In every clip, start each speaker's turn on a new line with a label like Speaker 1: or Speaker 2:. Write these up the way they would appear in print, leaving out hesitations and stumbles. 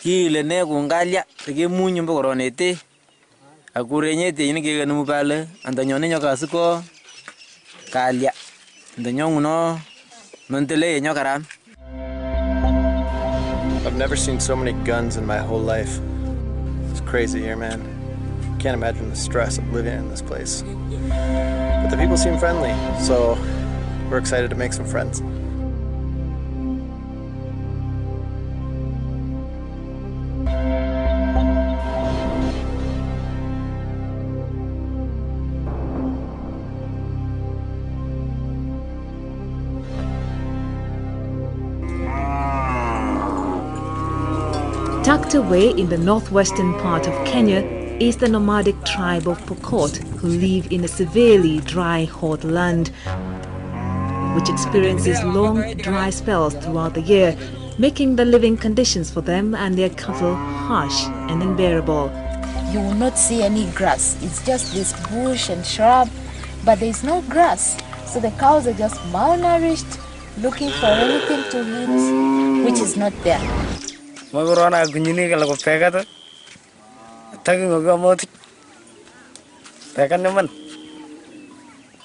Speaker 1: Kile ne kungalia ke munyu mbokoronete akurenyete yini ke ganu pale andanyone nyokasiko kalia ndanyonguno nontele nyokaram.
Speaker 2: I've never seen so many guns in my whole life. It's crazy here, man. Can't imagine the stress of living in this place. But the people seem friendly, so we're excited to make some friends.
Speaker 3: Tucked away in the northwestern part of Kenya is the nomadic tribe of Pokot, who live in a severely dry, hot land, which experiences long, dry spells throughout the year, making the living conditions for them and their cattle harsh and unbearable.
Speaker 4: You will not see any grass. It's just this bush and shrub, but there is no grass. So the cows are just malnourished, looking for anything to eat, which is not there.
Speaker 5: Magorona gunyini kala ko pegata tagi ngoga moti pegan naman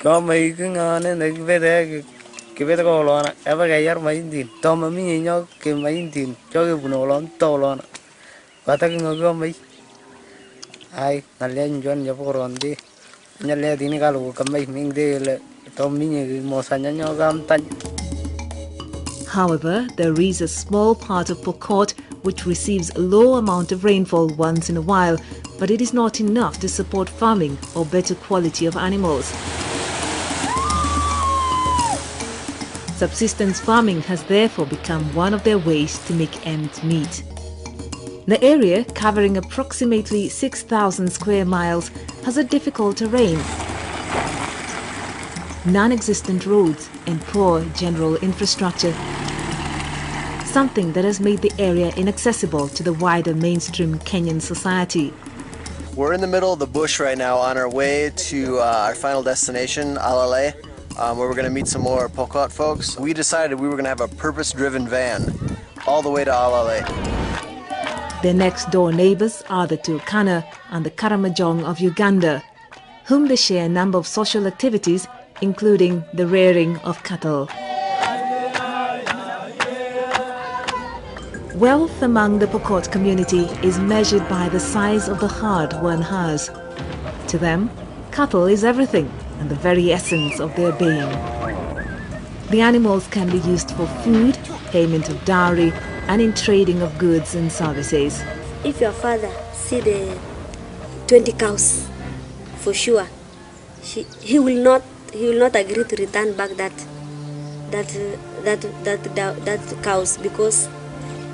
Speaker 5: ko mai kingane nagvede kibete ko lona eva gayar maindin to mami nyo ke maindin joge bunolon tolona patagi ngoga mai ai nalen jon japoronde nyale dini kalu kamai mingde le to minye mosanya nyo gam tan.
Speaker 3: However, there is a small part of Pokot which receives a low amount of rainfall once in a while, but it is not enough to support farming or better quality of animals. Subsistence farming has therefore become one of their ways to make ends meet. The area, covering approximately 6,000 square miles, has a difficult terrain, non-existent roads and poor general infrastructure, something that has made the area inaccessible to the wider mainstream Kenyan society.
Speaker 2: We're in the middle of the bush right now on our way to our final destination, Alale, where we're going to meet some more Pokot folks. We decided we were going to have a purpose-driven van all the way to Alale.
Speaker 3: Their next-door neighbors are the Turkana and the Karamojong of Uganda, whom they share a number of social activities, including the rearing of cattle. Wealth among the Pokot community is measured by the size of the herd one has. To them, cattle is everything and the very essence of their being. The animals can be used for food, payment of dowry, and in trading of goods and services.
Speaker 6: If your father see the 20 cows, for sure, he will not agree to return back that cows, because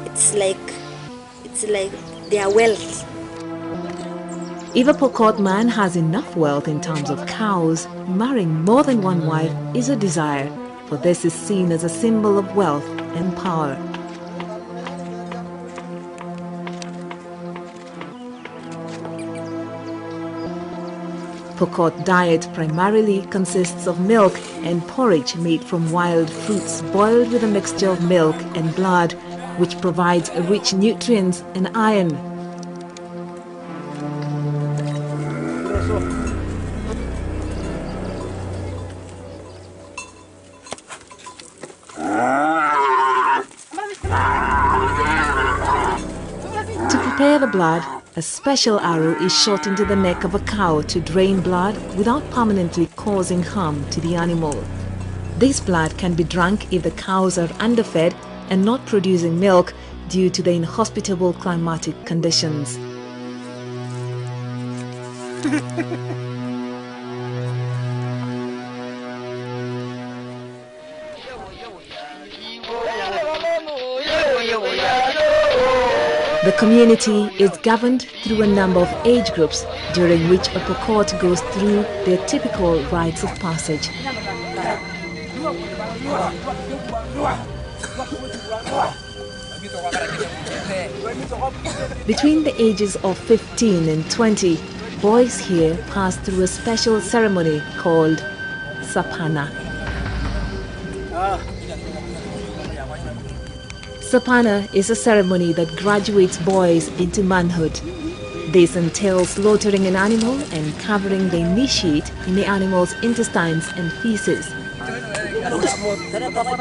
Speaker 6: it's like their wealth.
Speaker 3: If a Pokot man has enough wealth in terms of cows, marrying more than one wife is a desire, for this is seen as a symbol of wealth and power. Pokot diet primarily consists of milk and porridge made from wild fruits boiled with a mixture of milk and blood, which provides rich nutrients and iron. To prepare the blood, a special arrow is shot into the neck of a cow to drain blood without permanently causing harm to the animal. This blood can be drunk if the cows are underfed and not producing milk due to the inhospitable climatic conditions. The community is governed through a number of age groups, during which a Pokot goes through their typical rites of passage. Between the ages of 15 and 20, boys here pass through a special ceremony called Sapana. Sapana is a ceremony that graduates boys into manhood. This entails slaughtering an animal and covering the initiate in the animal's intestines and feces.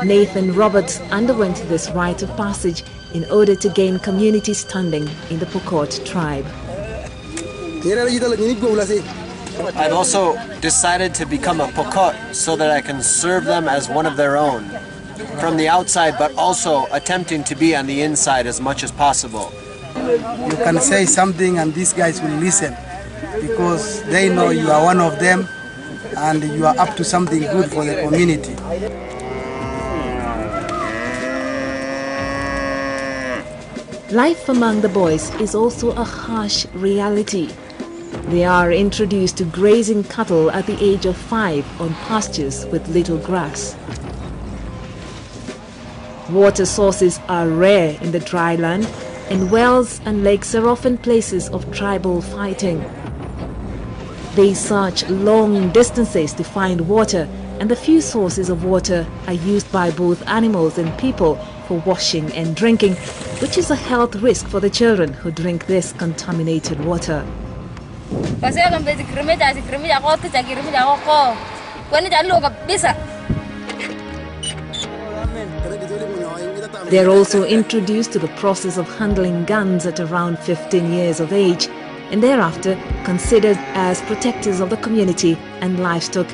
Speaker 3: Nathan Roberts underwent this rite of passage in order to gain community standing in the Pokot tribe.
Speaker 2: I've also decided to become a Pokot so that I can serve them as one of their own, from the outside, but also attempting to be on the inside as much as possible.
Speaker 7: You can say something and these guys will listen because they know you are one of them and you are up to something good for the community.
Speaker 3: Life among the boys is also a harsh reality. They are introduced to grazing cattle at the age of 5 on pastures with little grass. Water sources are rare in the dry land, and wells and lakes are often places of tribal fighting. They search long distances to find water, and the few sources of water are used by both animals and people for washing and drinking, which is a health risk for the children who drink this contaminated water. They are also introduced to the process of handling guns at around 15 years of age, and thereafter considered as protectors of the community and livestock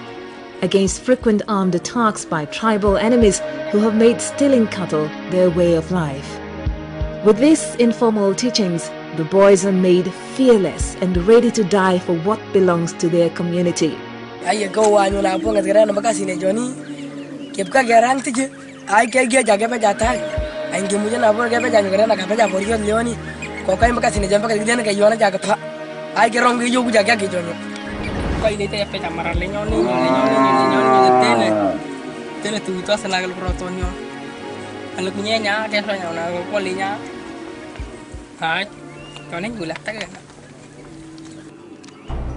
Speaker 3: against frequent armed attacks by tribal enemies who have made stealing cattle their way of life. With these informal teachings, the boys are made fearless and ready to die for what belongs to their community.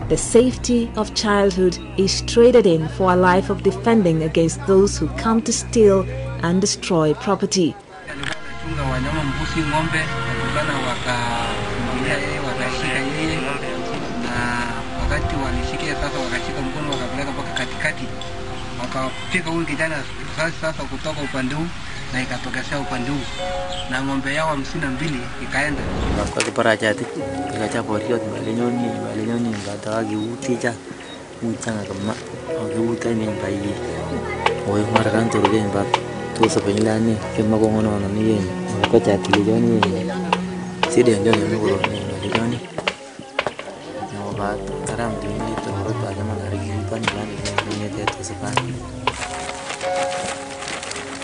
Speaker 3: The safety of childhood is traded in for a life of defending against those who come to steal and destroy property.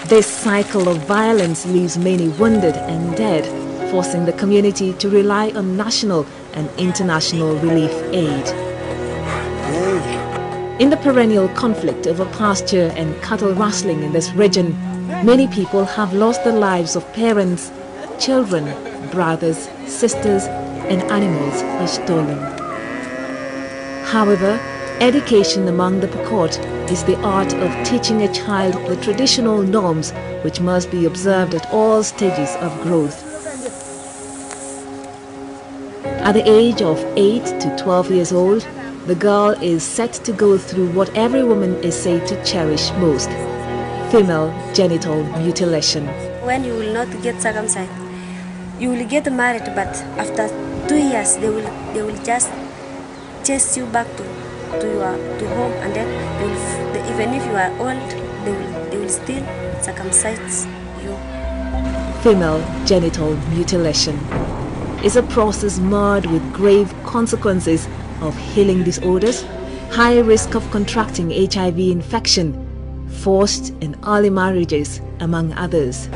Speaker 3: This cycle of violence leaves many wounded and dead, forcing the community to rely on national and international relief aid. In the perennial conflict over pasture and cattle rustling in this region, many people have lost the lives of parents, children, brothers, sisters, and animals are stolen. However, education among the Pokot is the art of teaching a child the traditional norms which must be observed at all stages of growth. At the age of 8 to 12 years old, the girl is set to go through what every woman is said to cherish most: female genital mutilation.
Speaker 6: When you will not get circumcised, you will get married, but after 2 years they will just chase you back to home, and then even if you are old, they will still circumcise you.
Speaker 3: Female genital mutilation is a process marred with grave consequences of healing disorders, high risk of contracting HIV infection, forced and early marriages, among others.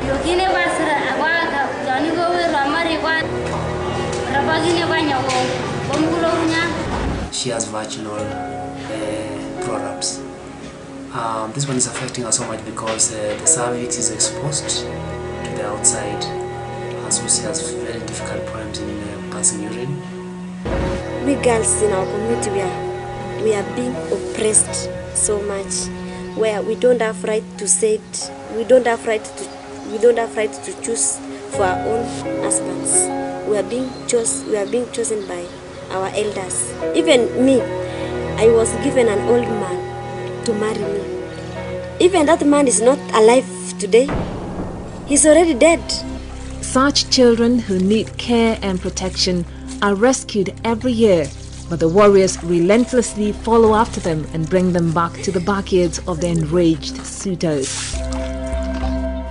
Speaker 8: She has vaginal prolapse. This one is affecting her so much because the cervix is exposed to the outside, so she has very difficult problems in passing urine.
Speaker 6: We girls in our community, we are being oppressed so much, where we don't have right to say it, we don't have right to choose for our own husbands. We are being chosen by our elders. Even me, I was given an old man to marry me. Even that man is not alive today. He's already dead.
Speaker 3: Such children who need care and protection are rescued every year, but the warriors relentlessly follow after them and bring them back to the backyards of the enraged suitors.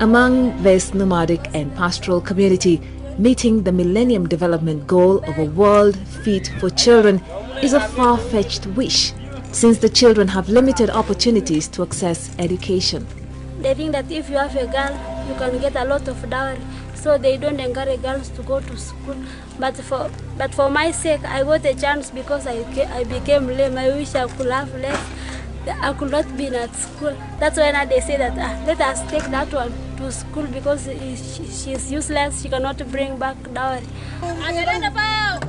Speaker 3: Among this nomadic and pastoral community, meeting the Millennium Development Goal of a world fit for children is a far-fetched wish, since the children have limited opportunities to access education.
Speaker 9: They think that if you have a girl, you can get a lot of dowry, so they don't encourage girls to go to school. But for my sake, I got a chance because I became lame. I wish I could have left. I could not be at school. That's why now they say that let us take that one to school because she's useless. She cannot bring back dowry.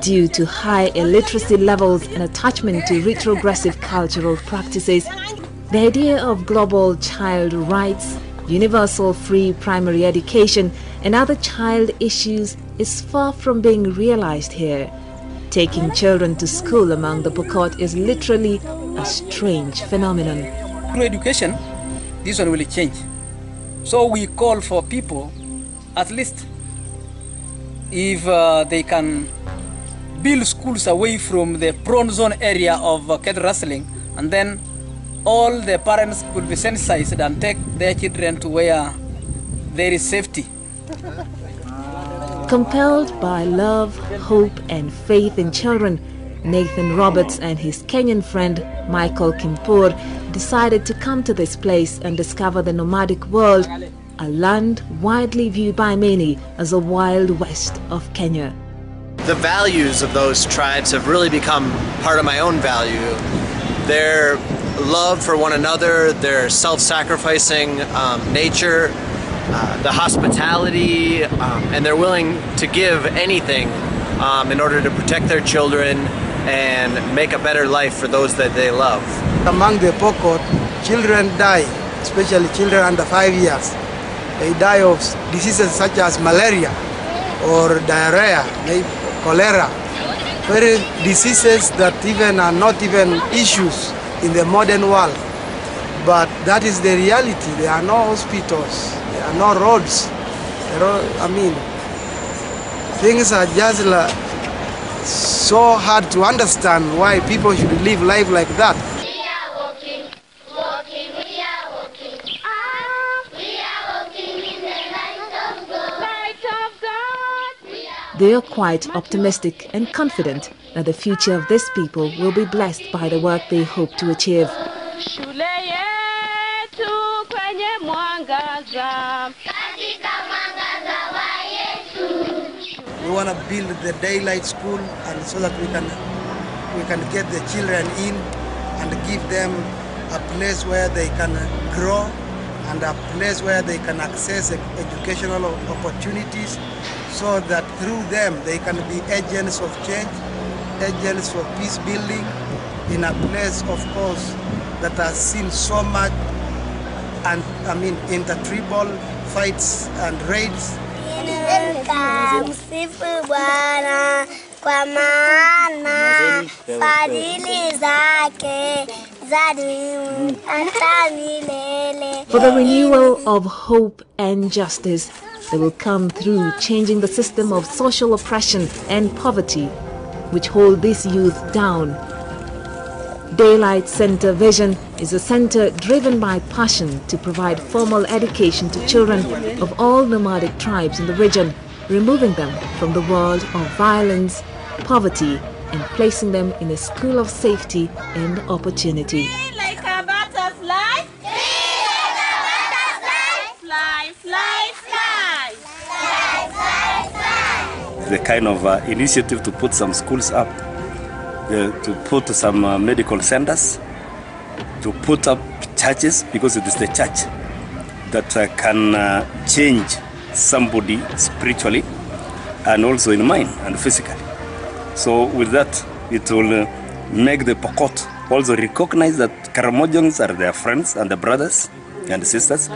Speaker 3: Due to high illiteracy levels and attachment to retrogressive cultural practices, the idea of global child rights, universal free primary education, and other child issues is far from being realized here. Taking children to school among the Pokot is literally a strange phenomenon.
Speaker 10: Through education, this one will change. So we call for people, at least if they can build schools away from the prone zone area of cattle rustling, and then all the parents could be sensitized and take their children to where there is safety.
Speaker 3: Compelled by love, hope and faith in children, Nathan Roberts and his Kenyan friend Michael Kimpur decided to come to this place and discover the nomadic world, a land widely viewed by many as a wild west of Kenya.
Speaker 2: The values of those tribes have really become part of my own value. Their love for one another, their self-sacrificing nature, the hospitality, and they're willing to give anything in order to protect their children and make a better life for those that they love.
Speaker 7: Among the Pokot, children die, especially children under 5 years. They die of diseases such as malaria or diarrhea, maybe cholera. Very diseases that even are not even issues in the modern world. But that is the reality. There are no hospitals, there are no roads. Things are just so hard to understand why people should live life like that.
Speaker 11: We are walking, we are walking. We are walking in the light of God. Light of God.
Speaker 3: They are quite optimistic and confident that the future of this people will be blessed by the work they hope to achieve.
Speaker 7: We want to build the daylight school, and so that we can get the children in and give them a place where they can grow and a place where they can access educational opportunities, so that through them they can be agents of change, agents for peace building in a place, of course, that has seen so much and intertribal fights and raids.
Speaker 3: For the renewal of hope and justice, they will come through changing the system of social oppression and poverty which hold these youth down. Daylight Center Vision is a center driven by passion to provide formal education to children of all nomadic tribes in the region, removing them from the world of violence, poverty, and placing them in a school of safety and opportunity.
Speaker 11: Like a butterfly. Fly, fly, fly. Fly, fly, fly.
Speaker 12: The kind of initiative to put some schools up, to put some medical centers, to put up churches, because it is the church that can change somebody spiritually and also in mind and physically. So with that, it will make the Pokot also recognize that Karamojans are their friends and their brothers and sisters.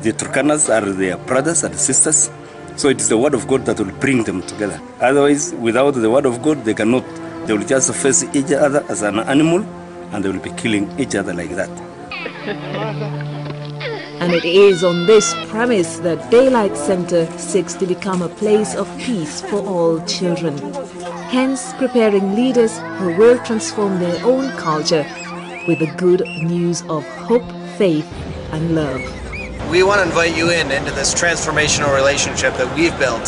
Speaker 12: The Turkanas are their brothers and sisters. So it is the word of God that will bring them together. Otherwise, without the word of God, they cannot. They will just face each other as an animal, and they will be killing each other like that.
Speaker 3: And it is on this premise that Daylight Center seeks to become a place of peace for all children, hence preparing leaders who will transform their own culture with the good news of hope, faith, and love.
Speaker 2: We want to invite you into this transformational relationship that we've built,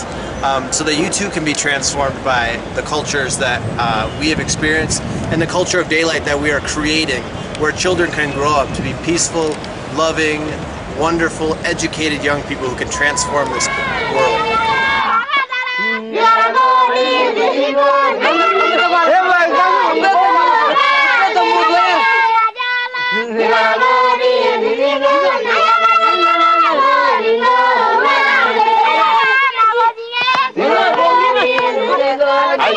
Speaker 2: so that you too can be transformed by the cultures that we have experienced and the culture of Daylight that we are creating, where children can grow up to be peaceful, loving, wonderful, educated young people who can transform this world.
Speaker 11: Ay,